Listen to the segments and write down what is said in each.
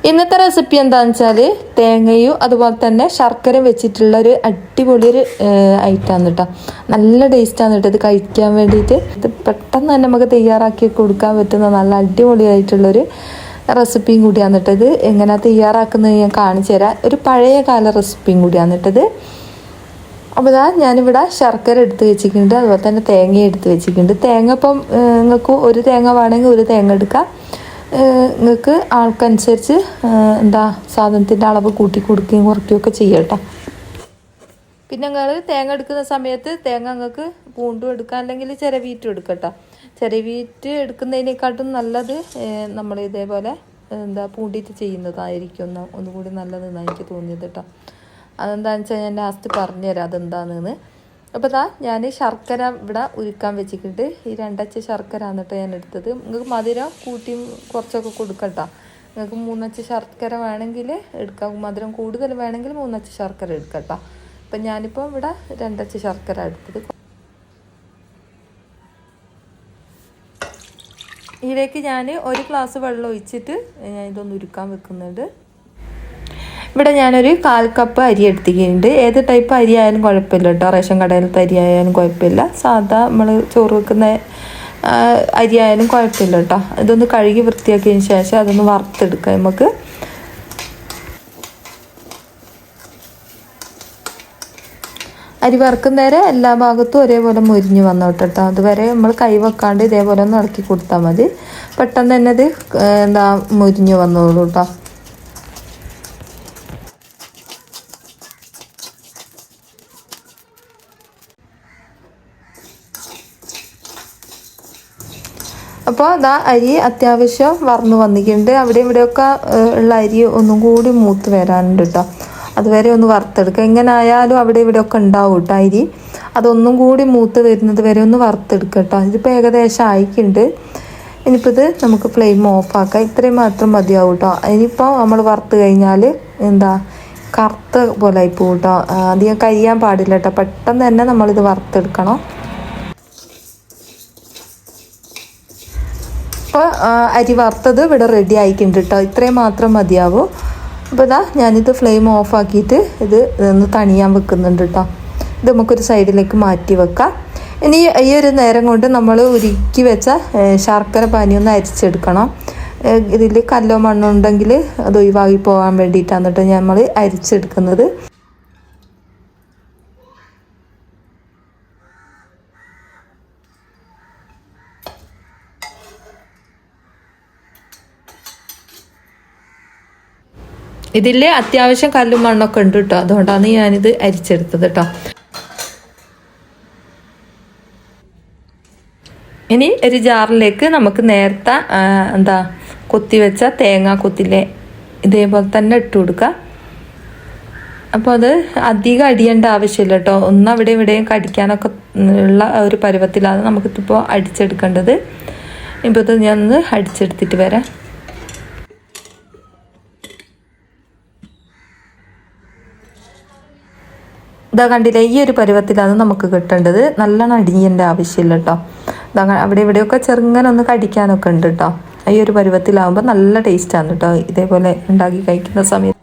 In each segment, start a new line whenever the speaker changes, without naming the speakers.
ഇന്നത്തെ റെസിപ്പി എന്താണെന്ന് വെച്ചാൽ തേങ്ങയും അതുപോലെ തന്നെ ശർക്കരയും വെച്ചിട്ടുള്ളൊരു അടിപൊളിയൊരു ഐറ്റമാണ് കേട്ടോ. നല്ല ടേസ്റ്റാണ് കേട്ടോ ഇത് കഴിക്കാൻ വേണ്ടിയിട്ട്. ഇത് പെട്ടെന്ന് തന്നെ നമുക്ക് തയ്യാറാക്കി കൊടുക്കാൻ പറ്റുന്ന നല്ല അടിപൊളിയായിട്ടുള്ളൊരു റെസിപ്പിയും കൂടിയാണ് കേട്ടോ. ഇത് എങ്ങനെ തയ്യാറാക്കുന്നത് ഞാൻ കാണിച്ചു തരാം. ഒരു പഴയ കാല റെസിപ്പിയും കൂടിയാണ് കേട്ടത്. അപ്പോൾ ഞാനിവിടെ ശർക്കര എടുത്ത് വെച്ചിട്ടുണ്ട്, അതുപോലെ തന്നെ തേങ്ങ എടുത്ത് വെച്ചിട്ടുണ്ട്. തേങ്ങ ഇപ്പം നിങ്ങൾക്ക് ഒരു തേങ്ങ വേണമെങ്കിൽ ഒരു തേങ്ങ എടുക്കാം. നിങ്ങൾക്ക് ആൾക്കനുസരിച്ച് സാധനത്തിൻ്റെ അളവ് കൂട്ടി കൊടുക്കുകയും കുറയ്ക്കുകയൊക്കെ ചെയ്യട്ടോ. പിന്നെ നിങ്ങൾ തേങ്ങ എടുക്കുന്ന സമയത്ത് തേങ്ങ നിങ്ങൾക്ക് പൂണ്ടും എടുക്കാം, അല്ലെങ്കിൽ ചിരവീറ്റും എടുക്കട്ടോ. ചിരവീറ്റ് എടുക്കുന്നതിനേക്കാട്ടും നല്ലത് നമ്മൾ ഇതേപോലെ പൂണ്ടിയിട്ട് ചെയ്യുന്നതായിരിക്കും ഒന്നുകൂടി നല്ലതെന്നാണ് എനിക്ക് തോന്നിയത് കേട്ടോ. അതെന്താണെന്ന് വെച്ചാൽ ഞാൻ ലാസ്റ്റ് പറഞ്ഞുതരാം അതെന്താണെന്ന്. അപ്പോൾ ഞാൻ ശർക്കര ഇവിടെ ഉരുക്കാൻ വെച്ചിട്ടുണ്ട്. ഈ 2 അച്ച് ശർക്കര എന്നിട്ട് ഞാൻ എടുത്തത്. നിങ്ങൾക്ക് മധുരം കൂട്ടിയും കുറച്ചൊക്കെ കൊടുക്കട്ടോ. നിങ്ങൾക്ക് 3 അച്ച് ശർക്കര വേണമെങ്കിൽ എടുക്കാം, മധുരം കൂടുതൽ വേണമെങ്കിൽ 3 അച്ച് ശർക്കര എടുക്കട്ടോ. അപ്പം ഞാനിപ്പോൾ ഇവിടെ 2 അച്ച് ശർക്കര എടുത്തത്. ഇതിലേക്ക് ഞാൻ 1 ഗ്ലാസ് വെള്ളം ഒഴിച്ചിട്ട് ഞാൻ ഇതൊന്ന് ഉരുക്കാൻ വെക്കുന്നുണ്ട്. ഇവിടെ ഞാനൊരു 1/4 കപ്പ് അരി എടുത്തിട്ടുണ്ട്. ഏത് ടൈപ്പ് അരി ആയാലും കുഴപ്പമില്ല കേട്ടോ. റേഷൻ കടയിലത്തെ അരി ആയാലും കുഴപ്പമില്ല, സാധാ നമ്മൾ ചോറ് വെക്കുന്ന അരി ആയാലും കുഴപ്പമില്ല കേട്ടോ. ഇതൊന്ന് കഴുകി വൃത്തിയാക്കിയതിന് ശേഷം അതൊന്ന് വറുത്തെടുക്കാം നമുക്ക്. അരി വറുക്കുന്നേരം എല്ലാ ഭാഗത്തും ഒരേപോലെ മുരിഞ്ഞ് വന്നോട്ടെ കേട്ടോ. അതുവരെ നമ്മൾ കൈ വെക്കാണ്ട് ഇതേപോലെ ഒന്ന് ഇളക്കി കൊടുത്താൽ മതി. പെട്ടെന്ന് തന്നെ ഇത് മുരിഞ്ഞ് വന്നോളൂ കേട്ടോ. അപ്പോൾ അരി അത്യാവശ്യം വറന്ന് വന്നിട്ടുണ്ട്. അവിടെ ഇവിടെയൊക്കെ ഉള്ള അരി ഒന്നും കൂടി മൂത്ത് വരാനുണ്ട് കേട്ടോ. അതുവരെ ഒന്ന് വറുത്തെടുക്കുക. എങ്ങനെ ആയാലും അവിടെ ഇവിടെയൊക്കെ ഉണ്ടാവും കേട്ടോ അരി. അതൊന്നും കൂടി മൂത്ത് വരുന്നത് വരെ ഒന്ന് വറുത്തെടുക്കുക കേട്ടോ. ഇതിപ്പോൾ ഏകദേശം ആയിട്ടുണ്ട്. ഇനിയിപ്പോൾ ഇത് നമുക്ക് ഫ്ലെയിം ഓഫാക്കാം. ഇത്രയും മാത്രം മതിയാവും കേട്ടോ. ഇനിയിപ്പോൾ നമ്മൾ വറുത്ത് കഴിഞ്ഞാൽ കറുത്ത പോലെ ആയിപ്പോവും കേട്ടോ. അധികം കരിയാൻ പാടില്ല കേട്ടോ. പെട്ടെന്ന് തന്നെ നമ്മളിത് വറുത്തെടുക്കണം. അപ്പോൾ അരി വറുത്തത് ഇവിടെ റെഡി ആയിട്ടുണ്ട് കേട്ടോ. ഇത്രയും മാത്രം മതിയാവും. അപ്പോൾ ഞാനിത് ഫ്ലെയിം ഓഫാക്കിയിട്ട് ഇത് ഒന്ന് തണിയാൻ വെക്കുന്നുണ്ട് കേട്ടോ. ഇത് നമുക്കൊരു സൈഡിലേക്ക് മാറ്റി വെക്കാം. ഇനി ഈ ഒരു നേരം കൊണ്ട് നമ്മൾ ഉരുക്കി വെച്ച ശർക്കര പാനി ഒന്ന് അരിച്ചെടുക്കണം. ഇതിൽ കല്ലോ മണ്ണോ ഉണ്ടെങ്കിൽ അത് ഒഴിവാക്കി പോകാൻ വേണ്ടിയിട്ടാണ് കേട്ടോ നമ്മൾ അരിച്ചെടുക്കുന്നത്. ഇതിൽ അത്യാവശ്യം കല്ലും മണ്ണൊക്കെ ഉണ്ട് കേട്ടോ. അതുകൊണ്ടാണ് ഞാനിത് അരിച്ചെടുത്തത് കേട്ടോ. ഇനി ഒരു ജാറിലേക്ക് നമുക്ക് നേരത്തെ കൊത്തിവെച്ച തേങ്ങ കൊത്തിലെ ഇതേപോലെ തന്നെ ഇട്ട് കൊടുക്കുക. അപ്പോൾ അത് അധികം അടിയേണ്ട ആവശ്യമില്ല കേട്ടോ. അവിടെ ഇവിടെയും കടിക്കാനൊക്കെ ഉള്ള ഒരു പരുവത്തിലാണ് നമുക്കിപ്പോൾ അടിച്ചെടുക്കേണ്ടത്. ഇപ്പോൾ ഇത് ഞാനൊന്ന് അടിച്ചെടുത്തിട്ട് വരാം. കണ്ടില്ല, ഈ ഒരു പരുവത്തിലാണ് നമുക്ക് കിട്ടേണ്ടത്. നല്ലോണം അടിയേണ്ട ആവശ്യമില്ല കേട്ടോ. അവിടെ ഇവിടെയൊക്കെ ചെറുങ്ങനെ ഒന്ന് കടിക്കാനൊക്കെ ഉണ്ട് കേട്ടോ. ഈ ഒരു പരുവത്തിലാവുമ്പോൾ നല്ല ടേസ്റ്റാണ് കേട്ടോ ഇതേപോലെ ഉണ്ടാക്കി കഴിക്കുന്ന സമയത്ത്.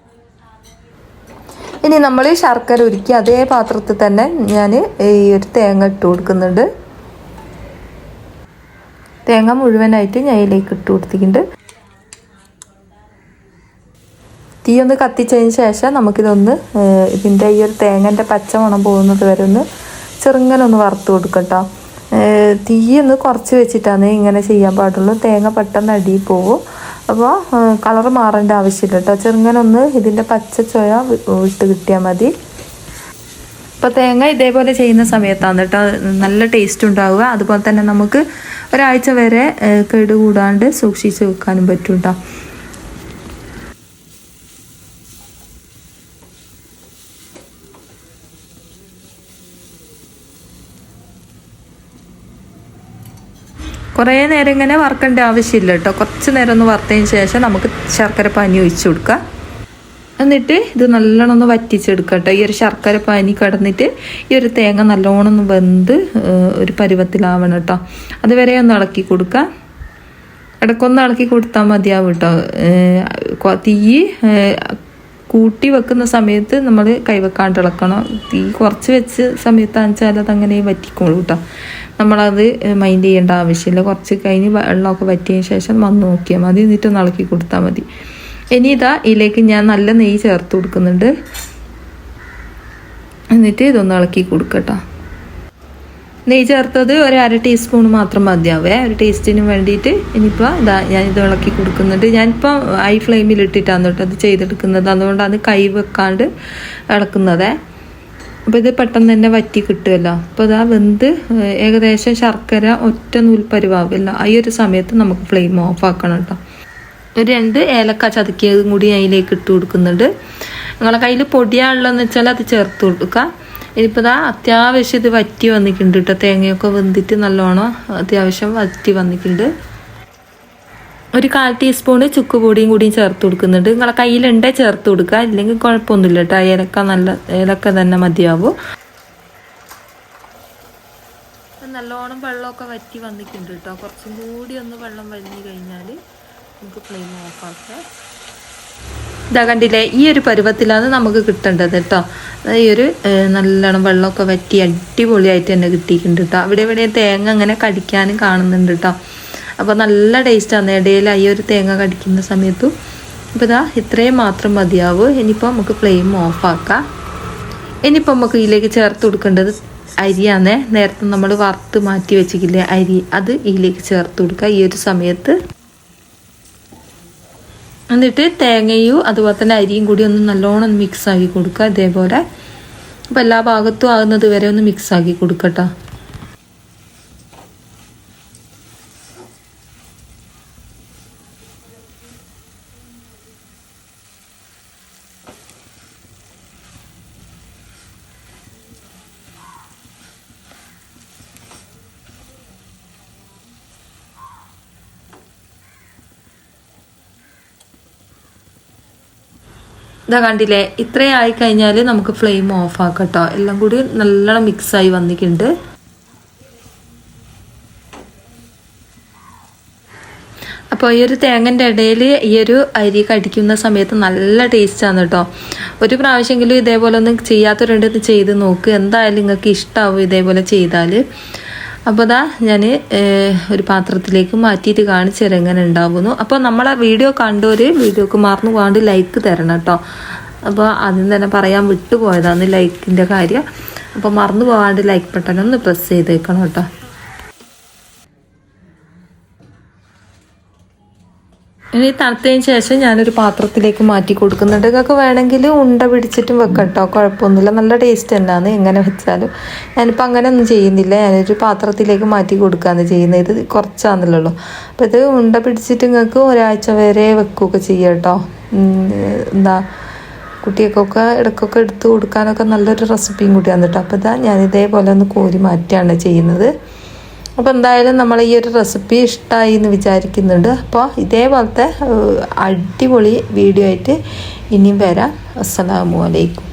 ഇനി നമ്മൾ ശർക്കര ഉരുക്കി അതേ പാത്രത്തിൽ തന്നെ ഞാൻ ഈ ഒരു തേങ്ങ ഇട്ട് കൊടുക്കുന്നുണ്ട്. തേങ്ങ മുഴുവനായിട്ട് ഞാൻ ഇതിലേക്ക് ഇട്ട് കൊടുത്തിട്ടുണ്ട്. തീ ഒന്ന് കത്തിച്ചതിന് ശേഷം നമുക്കിതൊന്ന് ഇതിൻ്റെ ഈ ഒരു തേങ്ങൻ്റെ പച്ച മണം പോകുന്നത് വരെ ഒന്ന് ചെറുങ്ങനെ ഒന്ന് വറുത്ത് കൊടുക്കട്ടോ. തീ ഒന്ന് കുറച്ച് വെച്ചിട്ടാണ് ഇങ്ങനെ ചെയ്യാൻ പാടുള്ളൂ. തേങ്ങ പെട്ടെന്ന് അടിയിൽ പോകും. അപ്പോൾ കളർ മാറേണ്ട ആവശ്യമില്ല കേട്ടോ. ചെറുങ്ങനെ ഒന്ന് ഇതിൻ്റെ പച്ച ചൊയ വിട്ട് കിട്ടിയാൽ മതി. അപ്പോൾ തേങ്ങ ഇതേപോലെ ചെയ്യുന്ന സമയത്താണ് കേട്ടോ നല്ല ടേസ്റ്റ് ഉണ്ടാവുക. അതുപോലെ തന്നെ നമുക്ക് ഒരാഴ്ച വരെ കേടുകൂടാണ്ട് സൂക്ഷിച്ച് വെക്കാനും പറ്റും കേട്ടോ. കുറേ നേരം ഇങ്ങനെ വറുക്കേണ്ട ആവശ്യമില്ല കേട്ടോ. കുറച്ച് നേരം ഒന്ന് വറുത്തതിന് ശേഷം നമുക്ക് ശർക്കര പാനി ഒഴിച്ചു കൊടുക്കുക. എന്നിട്ട് ഇത് നല്ലോണം ഒന്ന് വറ്റിച്ചെടുക്കുക കേട്ടോ. ഈ ഒരു ശർക്കര പാനി കിടന്നിട്ട് ഈ ഒരു തേങ്ങ നല്ലോണം ഒന്ന് വെന്ത് ഒരു പരുവത്തിലാവണം കേട്ടോ. അതുവരെ ഒന്ന് ഇളക്കി കൊടുക്കുക. ഇടയ്ക്കൊന്ന് ഇളക്കി കൊടുത്താൽ മതിയാവും കേട്ടോ. തീ കൂട്ടി വെക്കുന്ന സമയത്ത് നമ്മൾ കൈവെക്കാണ്ട് ഇളക്കണം. തീ കുറച്ച് വെച്ച് സമയത്താണെന്ന് വെച്ചാൽ അതങ്ങനെ വറ്റിക്കോളൂ കേട്ടോ. നമ്മളത് മൈൻഡ് ചെയ്യേണ്ട ആവശ്യമില്ല. കുറച്ച് കഴിഞ്ഞ് വെള്ളമൊക്കെ വറ്റിയതിന് ശേഷം വന്ന് നോക്കിയാൽ മതി. എന്നിട്ടൊന്ന് ഇളക്കി കൊടുത്താൽ മതി. ഇനി ഇതിലേക്ക് ഞാൻ നല്ല നെയ്യ് ചേർത്ത് കൊടുക്കുന്നുണ്ട്. എന്നിട്ട് ഇതൊന്ന് ഇളക്കി കൊടുക്കട്ടോ. നെയ്യ് ചേർത്തത് ഒരു 1/2 ടീസ്പൂൺ മാത്രം മതിയാവേ, ഒരു ടേസ്റ്റിന് വേണ്ടിയിട്ട്. ഇനിയിപ്പോൾ ഞാനിത് ഇളക്കി കൊടുക്കുന്നുണ്ട്. ഞാനിപ്പോൾ ഹൈ ഫ്ലെയിമിൽ ഇട്ടിട്ടാണ് കേട്ടോ അത് ചെയ്തെടുക്കുന്നത്. അതുകൊണ്ടാണ് കൈ വെക്കാണ്ട് ഇളക്കുന്നത്. അപ്പോൾ ഇത് പെട്ടെന്ന് തന്നെ വറ്റി കിട്ടുമല്ലോ. അപ്പോൾ വെന്ത് ഏകദേശം ശർക്കര ഒറ്റ നൂൽപ്പരുവാവില്ല. ഈ ഒരു സമയത്ത് നമുക്ക് ഫ്ലെയിം ഓഫ് ആക്കണം കേട്ടോ. ഒരു 2 ഏലക്ക ചതക്കിയതും കൂടി അതിലേക്ക് ഇട്ട് കൊടുക്കുന്നുണ്ട്. നിങ്ങളെ കയ്യിൽ പൊടിയാണുള്ളതെന്ന് വെച്ചാൽ അത് ചേർത്ത് കൊടുക്കുക. ഇനിയിപ്പോൾ അത്യാവശ്യം ഇത് വറ്റി വന്നിട്ടുണ്ട് കേട്ടോ. തേങ്ങയൊക്കെ വെന്തിട്ട് നല്ലോണം അത്യാവശ്യം വറ്റി വന്നിട്ടുണ്ട്. ഒരു 1/4 ടീസ്പൂണ് ചുക്ക് പൊടിയും കൂടിയും ചേർത്ത് കൊടുക്കുന്നുണ്ട്. നിങ്ങളെ കയ്യിലുണ്ടേ ചേർത്ത് കൊടുക്കുക, ഇല്ലെങ്കിൽ കുഴപ്പമൊന്നുമില്ല കേട്ടോ. ഏലക്ക തന്നെ മതിയാവും. നല്ലോണം വെള്ളമൊക്കെ വറ്റി വന്നിട്ടുണ്ട് കേട്ടോ. കുറച്ചും കൂടി ഒന്ന് വെള്ളം വലിഞ്ഞു കഴിഞ്ഞാൽ നമുക്ക് ഫ്ലെയിം ഓഫാക്കാം. കണ്ടില്ലേ, ഈ ഒരു പരുവത്തിലാണ് നമുക്ക് കിട്ടേണ്ടത് കേട്ടോ. ഈ ഒരു നല്ലോണം വെള്ളമൊക്കെ വറ്റി അടിപൊളിയായിട്ട് തന്നെ കിട്ടിയിട്ടുണ്ട് കേട്ടോ. ഇവിടെ തേങ്ങ അങ്ങനെ കടിക്കാനും കാണുന്നുണ്ട് കേട്ടോ. അപ്പോൾ നല്ല ടേസ്റ്റാണ് ഇടയിൽ ഈ ഒരു തേങ്ങ കടിക്കുന്ന സമയത്തും. അപ്പോൾ ഇത്രയും മാത്രം മതിയാവും. ഇനിയിപ്പോൾ നമുക്ക് ഫ്ലെയിം ഓഫാക്കാം. ഇനിയിപ്പോൾ നമുക്ക് ഇതിലേക്ക് ചേർത്ത് കൊടുക്കേണ്ടത് അരിയാണ്. നേരത്തെ നമ്മൾ വറുത്ത് മാറ്റി വെച്ചിട്ടില്ലേ അരി, അത് ഇതിലേക്ക് ചേർത്ത് കൊടുക്കുക ഈ ഒരു സമയത്ത്. എന്നിട്ട് തേങ്ങയും അതുപോലെ തന്നെ അരിയും കൂടി ഒന്ന് നല്ലോണം മിക്സ് ആക്കി കൊടുക്കുക ഇതേപോലെ. അപ്പോൾ എല്ലാ ഭാഗത്തും ആകുന്നത് വരെ ഒന്ന് മിക്സ് ആക്കി കൊടുക്കട്ടോ. കണ്ടില്ലേ, ഇത്രയും ആയിക്കഴിഞ്ഞാൽ നമുക്ക് ഫ്ലെയിം ഓഫ് ആക്കാം കേട്ടോ. എല്ലാം കൂടി നല്ലോണം മിക്സായി വന്നിട്ടുണ്ട്. അപ്പോൾ ഈ ഒരു തേങ്ങൻ്റെ ഇടയിൽ ഈ ഒരു അരി കടിക്കുന്ന സമയത്ത് നല്ല ടേസ്റ്റാണ് കേട്ടോ. ഒരു പ്രാവശ്യമെങ്കിലും ഇതേപോലെ ഒന്നും ചെയ്യാത്തവരുണ്ട് ഇത് ചെയ്ത് നോക്ക്. എന്തായാലും നിങ്ങൾക്ക് ഇഷ്ടമാവും ഇതേപോലെ ചെയ്താൽ. അപ്പോൾ ഞാൻ ഒരു പാത്രത്തിലേക്ക് മാറ്റിയിട്ട് കാണിച്ചു തരാം എങ്ങനെ ഉണ്ടാവുന്നു. അപ്പോൾ നമ്മളെ വീഡിയോ കണ്ടവർ വീഡിയോക്ക് മറന്നു പോകാണ്ട് ലൈക്ക് തരണം കേട്ടോ. അപ്പോൾ ആദ്യം തന്നെ പറയാൻ വിട്ടുപോയതാണ് ലൈക്കിൻ്റെ കാര്യം. അപ്പോൾ മറന്നു പോകാണ്ട് ലൈക്ക് ബട്ടൺ ഒന്ന് പ്രസ് ചെയ്തേക്കണം കേട്ടോ. ഇനി തണുത്തതിന് ശേഷം ഞാനൊരു പാത്രത്തിലേക്ക് മാറ്റി കൊടുക്കുന്നുണ്ട്. നിങ്ങൾക്ക് വേണമെങ്കിൽ ഉണ്ട പിടിച്ചിട്ടും വെക്കാം കേട്ടോ, കുഴപ്പമൊന്നുമില്ല. നല്ല ടേസ്റ്റ് തന്നെയാണ് എങ്ങനെ വെച്ചാലും. ഞാനിപ്പോൾ അങ്ങനെ ഒന്നും ചെയ്യുന്നില്ല, ഞാനൊരു പാത്രത്തിലേക്ക് മാറ്റി കൊടുക്കുകയാണ് ചെയ്യുന്നത്. ഇത് കുറച്ചാണെന്നുള്ളൂ. അപ്പോൾ ഇത് ഉണ്ട പിടിച്ചിട്ട് നിങ്ങൾക്ക് ഒരാഴ്ച വരെ വെക്കുകയൊക്കെ ചെയ്യാം കേട്ടോ. കുട്ടികൾക്കൊക്കെ ഇടയ്ക്കൊക്കെ എടുത്ത് കൊടുക്കാനൊക്കെ നല്ലൊരു റെസിപ്പിയും കൂടിയാണ് കേട്ടോ. അപ്പോൾ ഞാൻ ഇതേപോലെ ഒന്ന് കോരി മാറ്റിയാണ് ചെയ്യുന്നത്. അപ്പോൾ എന്തായാലും നമ്മൾ ഈ ഒരു റെസിപ്പി ഇഷ്ടമായി എന്ന് വിചാരിക്കുന്നുണ്ട്. അപ്പോൾ ഇതേപോലത്തെ അടിപൊളി വീഡിയോ ആയിട്ട് ഇനിയും വരാം. അസ്സലാമു അലൈക്കും.